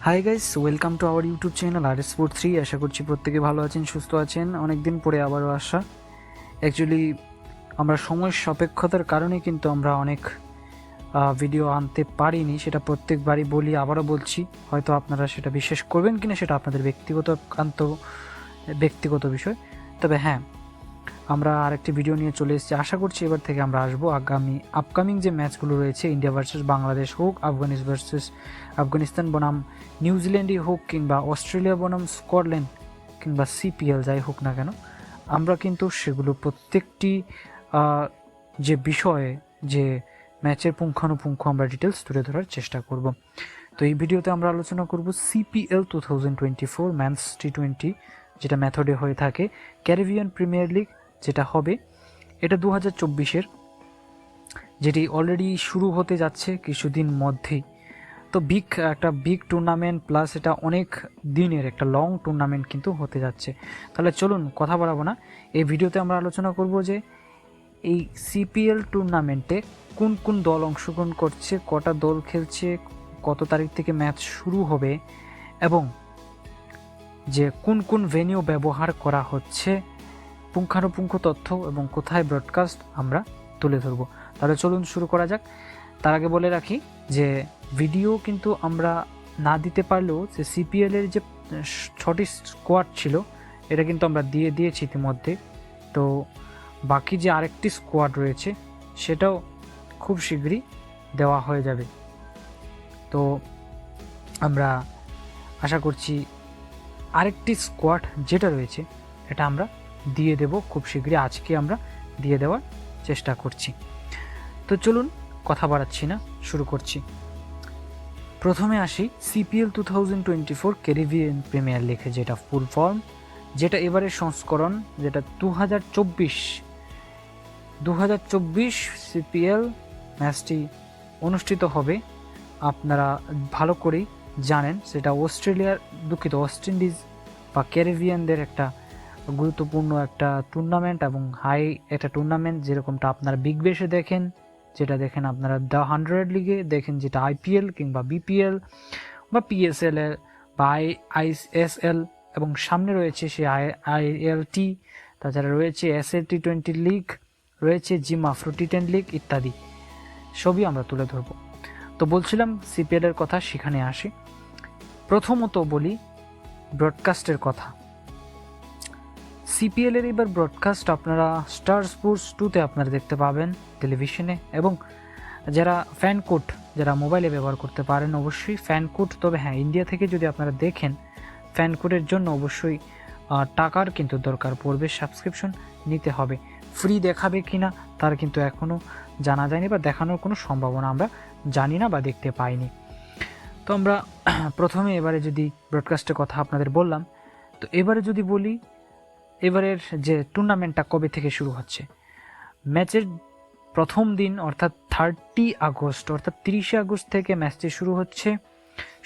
High guys, welcome to our YouTube channel R sport 3। আশা করছি প্রত্যেকে ভালো আছেন, সুস্থ আছেন। অনেকদিন পরে আবারও আসা। অ্যাকচুয়ালি আমরা সময় সাপেক্ষতার কারণে কিন্তু আমরা অনেক ভিডিও আনতে পারিনি, সেটা প্রত্যেকবারই বলি, আবারও বলছি। হয়তো আপনারা সেটা বিশ্বাস করবেন কিনা সেটা আপনাদের ব্যক্তিগত বিষয়। তবে হ্যাঁ, আমরা আরেকটি ভিডিও নিয়ে চলে এসেছি। আশা করছি এবার থেকে আমরা আসবো আপকামিং যে ম্যাচগুলো রয়েছে, ইন্ডিয়া ভার্সেস বাংলাদেশ হোক, আফগানিস্তান বনাম নিউজিল্যান্ডই হোক, কিংবা অস্ট্রেলিয়া বনাম স্কটল্যান্ড, কিংবা সিপিএল যাই হোক না কেন, আমরা কিন্তু সেগুলো প্রত্যেকটি যে বিষয়ে, যে ম্যাচের পুঙ্খানুপুঙ্খ আমরা ডিটেলস তুলে ধরার চেষ্টা করব। তো এই ভিডিওতে আমরা আলোচনা করব সিপিএল 2024 ম্যানস টি20, যেটা মেথডে হয়ে থাকে, ক্যারিবিয়ান প্রিমিয়ার লিগ যেটা হবে, এটা 2024-এর, যেটি অলরেডি শুরু হতে যাচ্ছে কিছুদিন মধ্যেই। তো একটা বিগ টুর্নামেন্ট, প্লাস এটা অনেক দিনের একটা লং টুর্নামেন্ট কিন্তু হতে যাচ্ছে। তাহলে চলুন কথা বাড়াবো না, এই ভিডিওতে আমরা আলোচনা করব যে এই সিপিএল টুর্নামেন্টে কোন কোন দল অংশগ্রহণ করছে, কটা দল খেলছে, কত তারিখ থেকে ম্যাচ শুরু হবে, এবং যে কোন কোন ভেন্যু ব্যবহার করা হচ্ছে, পুঙ্খানুপুঙ্খ তথ্য এবং কোথায় ব্রডকাস্ট আমরা তুলে ধরবো। তাহলে চলুন শুরু করা যাক। তার আগে বলে রাখি যে ভিডিও কিন্তু আমরা না দিতে পারলেও যে সিপিএলের যে 6টি স্কোয়াড ছিল, এটা কিন্তু আমরা দিয়ে দিয়েছি ইতিমধ্যে। তো বাকি যে আরেকটি স্কোয়াড রয়েছে সেটাও খুব শীঘ্রই দেওয়া হয়ে যাবে। তো আমরা আশা করছি আরেকটি স্কোয়াড যেটা রয়েছে এটা আমরা দিয়ে দেব খুব শীঘ্রই, আজকে আমরা দিয়ে দেওয়ার চেষ্টা করছি। তো চলুন কথা বাড়াচ্ছি না, শুরু করছি। প্রথমে আসি সিপিএল 2024 ক্যারিবিয়ান প্রিমিয়ার লিগে, যেটা ফুল ফর্ম, যেটা এবারের সংস্করণ, যেটা 2024 সিপিএল ম্যাচটি অনুষ্ঠিত হবে। আপনারা ভালো করেই জানেন সেটা ওয়েস্ট ইন্ডিজ বা ক্যারিবিয়ানদের একটা গুরুত্বপূর্ণ একটা টুর্নামেন্ট এবং হাই একটা টুর্নামেন্ট, যেরকমটা আপনারা বিগ বেশে দেখেন, যেটা দেখেন আপনারা দ্য 100 লিগে দেখেন, যেটা আইপিএল কিংবা বিপিএল বা পিএসএল এর বা আইএসএল, এবং সামনে রয়েছে সে আইএলটি, তাছাড়া রয়েছে এসএল টি20 লিগ, রয়েছে জিম আফ্রো টি10 লিগ ইত্যাদি, সবই আমরা তুলে ধরব। তো বলছিলাম সিপিএল এর কথা, সেখানে আসি। প্রথমত বলি ব্রডকাস্টের কথা। সিপিএল এর এবার ব্রডকাস্ট আপনারা স্টার স্পোর্টস 2-তে আপনারা দেখতে পাবেন টেলিভিশনে, এবং যারা ফ্যান কোড, যারা মোবাইলে ব্যবহার করতে পারেন অবশ্যই ফ্যান কোড। তবে হ্যাঁ, ইন্ডিয়া থেকে যদি আপনারা দেখেন, ফ্যান কোডের জন্য অবশ্যই টাকার কিন্তু দরকার পড়বে, সাবস্ক্রিপশন নিতে হবে। ফ্রি দেখাবে কিনা তার কিন্তু এখনও জানা যায়নি, বা দেখানোর কোনো সম্ভাবনা আমরা জানি না বা দেখতে পাইনি। তো আমরা প্রথমে এবারে যদি ব্রডকাস্টের কথা আপনাদের বললাম, তো এবারে যদি বলি এবারের যে টুর্নামেন্টটা কবে থেকে শুরু হচ্ছে। ম্যাচের প্রথম দিন অর্থাৎ 30 আগস্ট থেকে ম্যাচটি শুরু হচ্ছে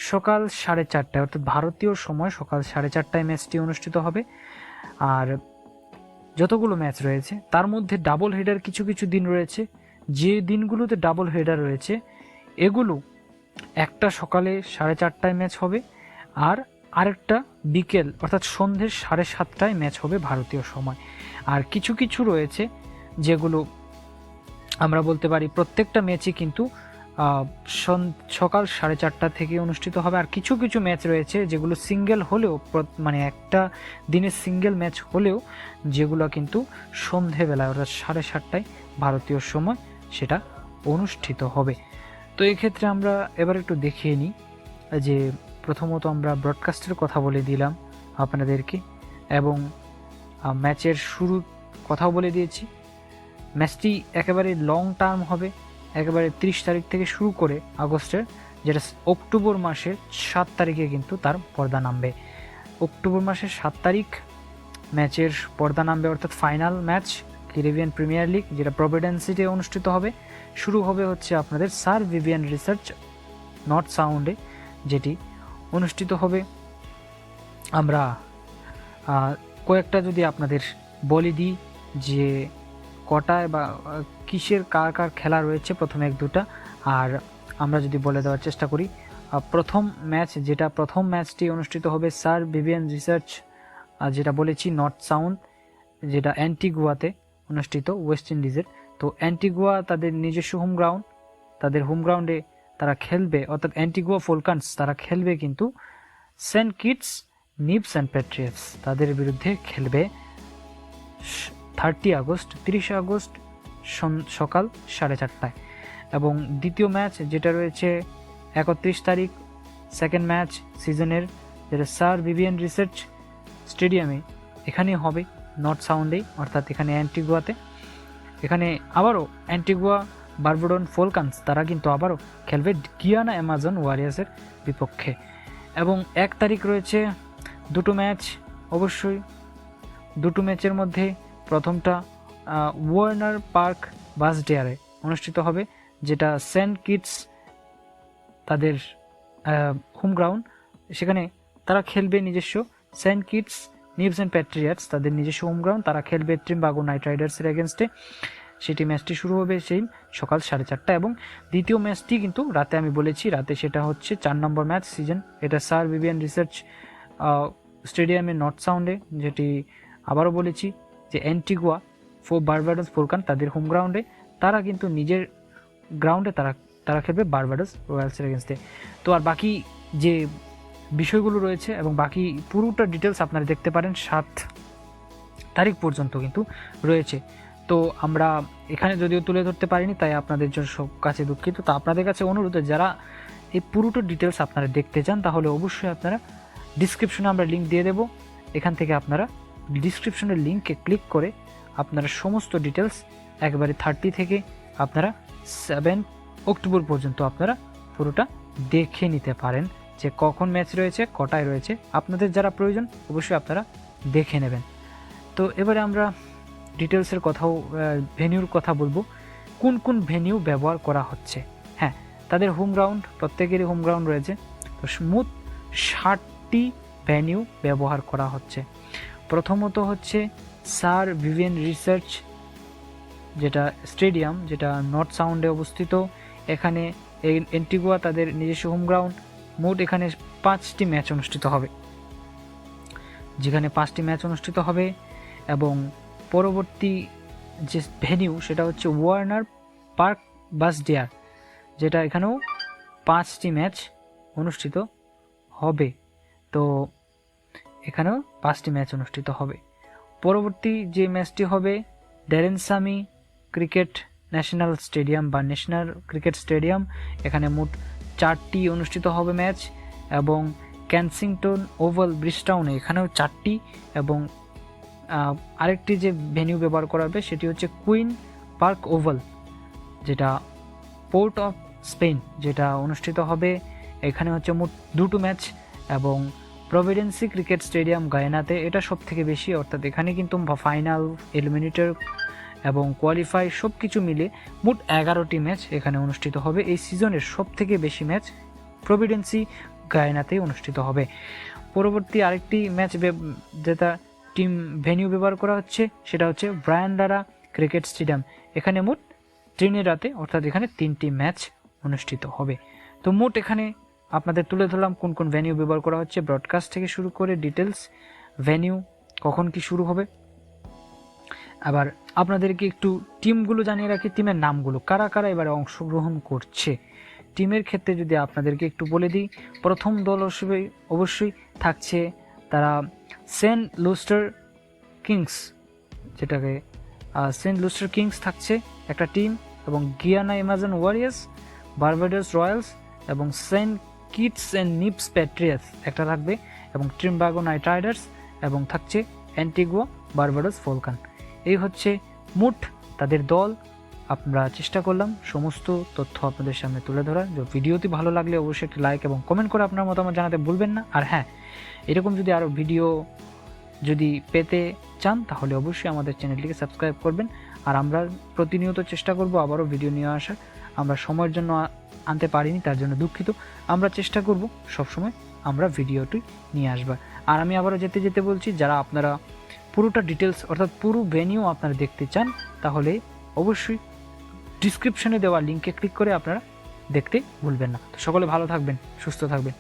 সকাল 4:30, অর্থাৎ ভারতীয় সময় সকাল 4:30 ম্যাচটি অনুষ্ঠিত হবে। আর যতগুলো ম্যাচ রয়েছে তার মধ্যে ডাবল হেডার কিছু কিছু দিন রয়েছে। যে দিনগুলোতে ডাবল হেডার রয়েছে এগুলো একটা সকালে 4:30 ম্যাচ হবে, আর আরেকটা বিকেল অর্থাৎ সন্ধ্যে 7:30 ম্যাচ হবে ভারতীয় সময়। আর কিছু কিছু রয়েছে যেগুলো আমরা বলতে পারি প্রত্যেকটা ম্যাচই কিন্তু সকাল 4:30 থেকে অনুষ্ঠিত হবে। আর কিছু কিছু ম্যাচ রয়েছে যেগুলো সিঙ্গেল হলেও, মানে একটা দিনের সিঙ্গেল ম্যাচ হলেও, যেগুলো কিন্তু সন্ধেবেলায় অর্থাৎ 7:30 ভারতীয় সময় সেটা অনুষ্ঠিত হবে। তো এক্ষেত্রে আমরা এবার একটু দেখিয়ে নিই যে প্রথমত আমরা ব্রডকাস্টের কথা বলে দিলাম আপনাদেরকে, এবং ম্যাচের শুরুর কথাও বলে দিয়েছি। ম্যাচটি একেবারে লং টার্ম হবে, একেবারে 30 তারিখ থেকে শুরু করে আগস্টের, যেটা অক্টোবর মাসের 7 তারিখে কিন্তু তার পর্দা নামবে। অক্টোবর মাসের 7 তারিখ ম্যাচের পর্দা নামবে, অর্থাৎ final match Caribbean premier league, যেটা প্রভিডেন্স সিটিতে অনুষ্ঠিত হবে। শুরু হবে হচ্ছে আপনাদের স্যার ভিভিয়ান রিসার্চ নর্থ সাউন্ডে, যেটি অনুষ্ঠিত হবে। আমরা কয়েকটা যদি আপনাদের বলে দিই যে কটায় বা কিসের কার কার খেলা রয়েছে, প্রথমে 1-2টা, আর আমরা যদি বলে দেওয়ার চেষ্টা করি প্রথম ম্যাচটি অনুষ্ঠিত হবে স্যার ভিভিয়ান রিসার্চ, যেটা বলেছি নর্থ সাউন্ড, যেটা অ্যান্টিগুয়াতে অনুষ্ঠিত, ওয়েস্ট ইন্ডিজের। তো অ্যান্টিগুয়া তাদের নিজস্ব হোম গ্রাউন্ড, তাদের হোম গ্রাউন্ডে তারা খেলবে, অর্থাৎ অ্যান্টিগুয়া ফলকানস তারা খেলবে কিন্তু সেন্ট কিটস নিবস অ্যান্ড প্যাট্রিয়টস তাদের বিরুদ্ধে খেলবে 30 আগস্ট সকাল 4:30টায়। এবং দ্বিতীয় ম্যাচ যেটা রয়েছে 31 তারিখ, সেকেন্ড ম্যাচ সিজনের, যেটা স্যার ভিভিয়ান রিসার্চ স্টেডিয়ামে এখানে হবে, নর্থ সাউন্ডেই, অর্থাৎ এখানে অ্যান্টিগুয়াতে। এখানে আবারও অ্যান্টিগুয়া বারবুডন ফলকানস তারা কিন্তু আবারও খেলবে গিয়ানা অ্যামাজন ওয়ারিয়ার্সের বিপক্ষে। এবং 1 তারিখ রয়েছে দুটো ম্যাচ, অবশ্যই দুটো ম্যাচের মধ্যে প্রথমটা ওয়ার্নার পার্ক বাসডেয়ারে অনুষ্ঠিত হবে, যেটা সেন্ট কিটস তাদের হোম গ্রাউন্ড, সেখানে তারা খেলবে নিজস্ব সেন্ট কিটস নিবস অ্যান্ড প্যাট্রিয়টস তাদের নিজস্ব হোম গ্রাউন্ড, তারা খেলবে ট্রিমবাগো নাইট রাইডার্সের এগেনস্টে। সেটি ম্যাচটি শুরু হবে সেই সকাল 4:30টা। এবং দ্বিতীয় ম্যাচটি কিন্তু রাতে, আমি বলেছি রাতে, সেটা হচ্ছে 4 নম্বর ম্যাচ সিজন, এটা স্যার ভিভিয়ান রিসার্চ স্টেডিয়ামে নর্থ সাউন্ডে, যেটি আবারও বলেছি যে অ্যান্টিগুয়া বারবাডোস ফলকান তাদের হোম গ্রাউন্ডে, তারা কিন্তু নিজের গ্রাউন্ডে তারা খেলবে বারবাডোস রয়্যালসের এগেনস্টে। তো আর বাকি যে বিষয়গুলো রয়েছে এবং বাকি পুরোটা ডিটেলস আপনারা দেখতে পারেন 7 তারিখ পর্যন্ত কিন্তু রয়েছে। তো আমরা এখানে যদিও তুলে ধরতে পারিনি, তাই আপনাদের জন্য সব কাছে দুঃখিত। তো আপনাদের কাছে অনুরোধ, যারা এই পুরোটা ডিটেলস আপনারা দেখতে চান তাহলে অবশ্যই আপনারা ডিসক্রিপশনে আমরা লিঙ্ক দিয়ে দেবো, এখান থেকে আপনারা ডিসক্রিপশনের লিঙ্কে ক্লিক করে আপনারা সমস্ত ডিটেলস একবারে 30 থেকে আপনারা 7 অক্টোবর পর্যন্ত আপনারা পুরোটা দেখে নিতে পারেন, যে কখন ম্যাচ রয়েছে, কটায় রয়েছে, আপনাদের যারা প্রয়োজন অবশ্যই আপনারা দেখে নেবেন। তো এবারে আমরা ডিটেলসের কথাও, ভেনিউর কথা বলবো, কোন কোন ভেনিউ ব্যবহার করা হচ্ছে। হ্যাঁ, তাদের হোম গ্রাউন্ড, প্রত্যেকেরই হোম গ্রাউন্ড রয়েছে, তো মোট 60টি ভেনিউ ব্যবহার করা হচ্ছে। প্রথমত হচ্ছে স্যার ভিভিয়ান রিসার্চ যেটা স্টেডিয়াম, যেটা নর্থ সাউন্ডে অবস্থিত, এখানে অ্যান্টিগুয়া তাদের নিজস্ব হোম গ্রাউন্ড। মোট এখানে 5টি ম্যাচ অনুষ্ঠিত হবে, যেখানে 5টি ম্যাচ অনুষ্ঠিত হবে। এবং পরবর্তী যে ভেনিউ সেটা হচ্ছে ওয়ার্নার পার্ক বাসডেয়ার, যেটা এখানেও 5টি ম্যাচ অনুষ্ঠিত হবে। তো এখানেও 5টি ম্যাচ অনুষ্ঠিত হবে। পরবর্তী যে ম্যাচটি হবে Darren Sami cricket national stadium বা ন্যাশনাল ক্রিকেট স্টেডিয়াম, এখানে মোট 4টি অনুষ্ঠিত হবে ম্যাচ। এবং কেনসিংটন ওভাল ব্রিজটাউনে এখানেও 4টি। এবং আরেকটি যে ভেনিউ ব্যবহার করা হবে সেটি হচ্ছে কুইন পার্ক ওভাল, যেটা পোর্ট অফ স্পেন, যেটা অনুষ্ঠিত হবে, এখানে হচ্ছে মোট 2টো ম্যাচ। এবং প্রভিডেন্সি ক্রিকেট স্টেডিয়াম গায়ানাতে, এটা সব থেকে বেশি, অর্থাৎ এখানে কিন্তু ফাইনাল, এলিমিনেটর এবং কোয়ালিফাই সব কিছু মিলে মোট 11টি ম্যাচ এখানে অনুষ্ঠিত হবে। এই সিজনের সব থেকে বেশি ম্যাচ প্রভিডেন্সি গায়ানাতেই অনুষ্ঠিত হবে। পরবর্তী আরেকটি ম্যাচ যেটা টিম ভেনিউ ব্যবহার করা হচ্ছে সেটা হচ্ছে ব্রায়ান্ডারা ক্রিকেট স্টেডিয়াম, এখানে মোট ট্রিনিডাতে, অর্থাৎ এখানে 3টি ম্যাচ অনুষ্ঠিত হবে। তো মোট এখানে আপনাদের তুলে ধরলাম কোন কোন ভেনিউ ব্যবহার করা হচ্ছে, ব্রডকাস্ট থেকে শুরু করে ডিটেলস, ভেনিউ, কখন কি শুরু হবে। আবার আপনাদেরকে একটু টিমগুলো জানিয়ে রাখি, টিমের নামগুলো, কারা কারা এবারে অংশগ্রহণ করছে। টিমের ক্ষেত্রে যদি আপনাদেরকে একটু বলে দিই, প্রথম দল অবশ্যই থাকছে তারা সেন্ট লুস্টার কিংস, যেটাকে সেন্ট লুস্টার কিংস থাকছে একটা টিম, এবং Guyana Amazon warriors, Barbados Royals এবং সেন্ট কিটস অ্যান্ড নিবস প্যাট্রিয়টস একটা থাকবে, এবং ট্রিমবাগো নাইট রাইডার্স, এবং থাকছে অ্যান্টিগুয়া বারবাডোস ফলকান। এই হচ্ছে মোট তাদের দল। আমরা চেষ্টা করলাম সমস্ত তথ্য আপনাদের সামনে তুলে ধরার। ভিডিওটি ভালো লাগলে অবশ্যই একটি লাইক এবং কমেন্ট করে আপনার মতামত জানাতে ভুলবেন না। আর হ্যাঁ, এরকম যদি আরও ভিডিও যদি পেতে চান তাহলে অবশ্যই আমাদের চ্যানেলটিকে সাবস্ক্রাইব করবেন। আর আমরা প্রতিনিয়ত চেষ্টা করব আবারও ভিডিও নিয়ে আসার। আমরা সময়ের জন্য আনতে পারিনি, তার জন্য দুঃখিত। আমরা চেষ্টা করব সবসময় আমরা ভিডিওটি নিয়ে আসবার। আর আমি আবারও যেতে যেতে বলছি, যারা আপনারা পুরোটা ডিটেলস অর্থাৎ পুরো ভেনিউ আপনারা দেখতে চান তাহলে অবশ্যই ডিসক্রিপশনে দেওয়া লিঙ্কে ক্লিক করে আপনারা দেখতে ভুলবেন না। তো সকলে ভালো থাকবেন, সুস্থ থাকবেন।